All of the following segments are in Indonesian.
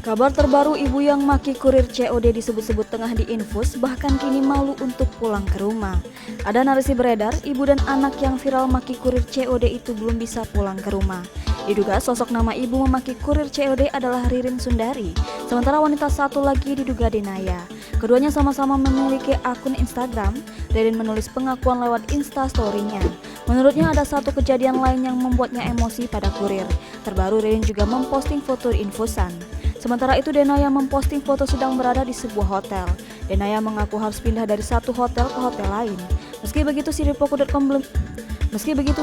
Kabar terbaru ibu yang maki kurir COD disebut-sebut tengah diinfus bahkan kini malu untuk pulang ke rumah. Ada narasi beredar, ibu dan anak yang viral maki kurir COD itu belum bisa pulang ke rumah. Diduga sosok nama ibu memaki kurir COD adalah Ririn Sundari, sementara wanita satu lagi diduga Denaya. Keduanya sama-sama memiliki akun Instagram. Ririn menulis pengakuan lewat Instastory-nya. Menurutnya ada satu kejadian lain yang membuatnya emosi pada kurir. Terbaru Ririn juga memposting foto infusan. Sementara itu Denaya memposting foto sedang berada di sebuah hotel. Denaya mengaku harus pindah dari satu hotel ke hotel lain. Meski begitu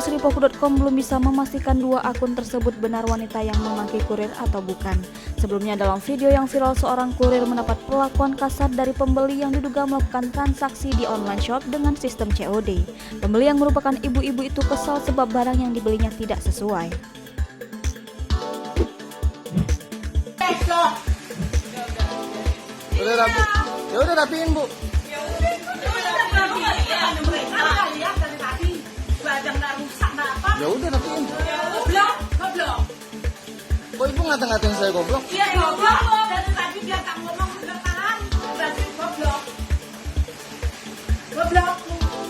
Sripoku.com belum bisa memastikan dua akun tersebut benar wanita yang memaki kurir atau bukan. Sebelumnya dalam video yang viral seorang kurir mendapat perlakuan kasar dari pembeli yang diduga melakukan transaksi di online shop dengan sistem COD. Pembeli yang merupakan ibu-ibu itu kesal sebab barang yang dibelinya tidak sesuai. Udah rapi. Ya udah rapiin, Bu. Ya udah rapiin. Goblok. Kok Ibu ngata-ngatain saya goblok? Iya, goblok. Dari tadi dia tak ngomong sekarang. Berarti goblok. Goblok.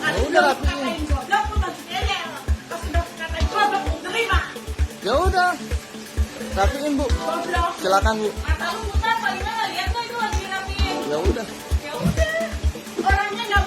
Ya udah rapiin. Goblok pun masih ngeyel. Pas sudah katain goblok, terima. Ya udah. Rapiin, Bu. Goblok. Silakan, Bu. Mata lu putar, paling nggak lihat kok itu lagi rapiin. Ya udah. Ya udah. Orangnya nggak